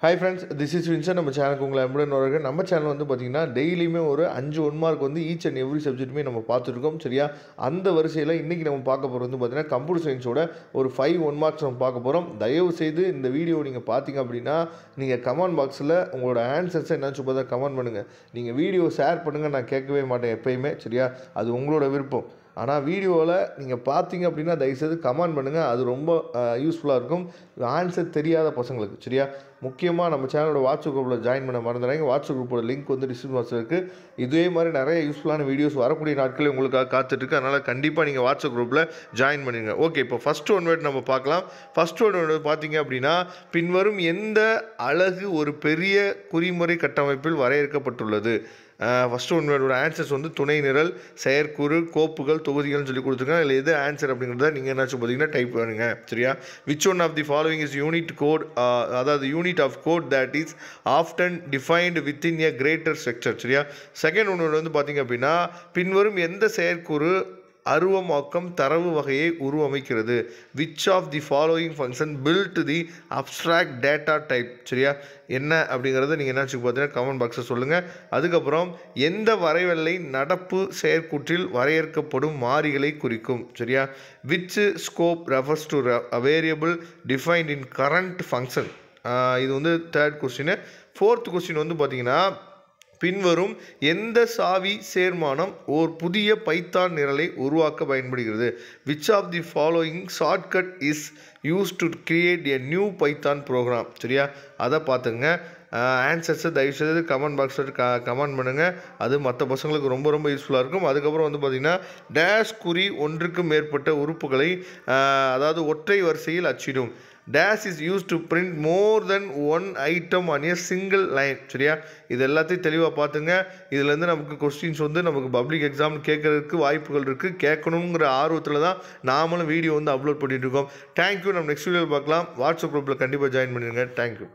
Hi friends, this is Vincent. நம்ம சேனலுக்கு உங்களை அன்புடன் வரவேற்கிறேன். நம்ம சேனல் வந்து பார்த்தீங்கன்னா டெய்லியுமே ஒரு 5 1 மார்க் வந்து ஈச் அண்ட் எவ்ரி சப்ஜெக்ட்டுமே நம்ம பார்த்துருக்கோம். சரியா? அந்த வரிசையில் இன்றைக்கி நம்ம பார்க்க போகிறது வந்து பார்த்தீங்கன்னா கம்ப்யூட்டர் சயின்ஸோட ஒரு 5 1 மார்க்ஸ் நம்ம பார்க்க போகிறோம். தயவு செய்து இந்த வீடியோ நீங்கள் பார்த்தீங்க அப்படின்னா நீங்கள் கமெண்ட் பாக்ஸில் உங்களோட ஆன்சர்ஸை என்னாச்சும் பார்த்தா கமெண்ட் பண்ணுங்கள். நீங்கள் வீடியோ ஷேர் பண்ணுங்கள், நான் கேட்கவே மாட்டேன் எப்பயுமே. சரியா? அது உங்களோட விருப்பம். ஆனால் வீடியோவில் நீங்கள் பார்த்தீங்க அப்படின்னா தயவுசெய்து கமெண்ட் பண்ணுங்கள். அது ரொம்ப யூஸ்ஃபுல்லாக இருக்கும் ஆன்சர் தெரியாத பசங்களுக்கு. சரியா? முக்கியமாக நம்ம சேனலோட வாட்ஸ்அப் குரூப்பில் ஜாயின் பண்ண மறந்துடாங்க. வாட்ஸ்அப் குரூப்போட லிங்க் வந்து டிஸ்கிரிப்ஷன் பாக்ஸில் இருக்குது. இதே மாதிரி நிறைய யூஸ்ஃபுல்லான வீடியோஸ் வரக்கூடிய நாட்களில் உங்களுக்காக காத்துட்ருக்கு. அதனால் கண்டிப்பாக நீங்கள் வாட்ஸ்அப் குரூப்பில் ஜாயின் பண்ணிடுங்க. ஓகே, இப்போ ஃபஸ்ட் ஒன் வேர்டு நம்ம பார்க்கலாம். ஃபஸ்ட் ஒன் வேர்டு பார்த்தீங்க அப்படின்னா, பின்வரும் எந்த அலகு ஒரு பெரிய குறிமுறை கட்டமைப்பில் வரையறுக்கப்பட்டுள்ளது? ஃபஸ்ட்டு ஒன் வேர்டோட ஆன்சர்ஸ் வந்து துணை நிரல், செயற்கூறு, கோப்புகள், தொகுதிகள்னு சொல்லி கொடுத்துருக்காங்க. இல்லை எது ஆன்சர் அப்படிங்கிறத நீங்கள் என்னாச்சும் பார்த்தீங்கன்னா டைப் பண்ணுங்க. சரியா? Which one of the following is unit code, அதாவது unit of code that is often defined within a greater structure. சரியா? செகண்ட் ஒன் வந்து பார்த்தீங்க அப்படின்னா, பின்வரும் எந்த செயற்கூறு அருவமாக்கம் தரவு வகையை உருவமைக்கிறது? Which of the following function build the abstract data type? சரியா? என்ன அப்படிங்கிறத நீங்கள் என்ன பார்த்தீங்கன்னா கமெண்ட் பாக்ஸில் சொல்லுங்கள். அதுக்கப்புறம் எந்த வரைவெல்லை நடப்பு செயற்கூற்றில் வரையறுக்கப்படும் மாறிகளை குறிக்கும்? சரியா? Which scope refers to variable defined in current function? இது வந்து தேர்ட் கொஸ்டின். ஃபோர்த் கொஸ்டின் வந்து பார்த்தீங்கன்னா, பின்வரும் எந்த சாவி சேர்மானம் ஓர் புதிய பைத்தான் நிரலை உருவாக்க பயன்படுகிறது? Which of the following shortcut is use to create a new Python program? சரியா? அதை பார்த்துங்க. ஆன்சர்ஸை தயவுசெய்து கமெண்ட் பாக்ஸில் கமெண்ட் பண்ணுங்கள். அது மற்ற பசங்களுக்கு ரொம்ப ரொம்ப யூஸ்ஃபுல்லாக இருக்கும். அதுக்கப்புறம் வந்து பார்த்திங்கன்னா, டேஷ் குறி ஒன்றுக்கு மேற்பட்ட உறுப்புகளை அதாவது ஒற்றை வரிசையில் அச்சிடும். Dash is use to print more then one item on a single line. சரியா? இது எல்லாத்தையும் தெளிவாக பார்த்துங்க. இதுலேருந்து நமக்கு கொஸ்டின்ஸ் வந்து நமக்கு பப்ளிக் எக்ஸாம் கேட்கறதுக்கு வாய்ப்புகள் இருக்குது. கேட்கணுங்கிற ஆர்வத்தில் தான் நாமளும் வீடியோ வந்து அப்லோட் பண்ணிட்டு இருக்கோம். தேங்க்யூ. நம்ம நெக்ஸ்ட் வீடியோவில் பார்க்கலாம். வாட்ஸ்அப் குரூப்பில் கண்டிப்பாக ஜாயின் பண்ணிடுங்க. தேங்க்யூ.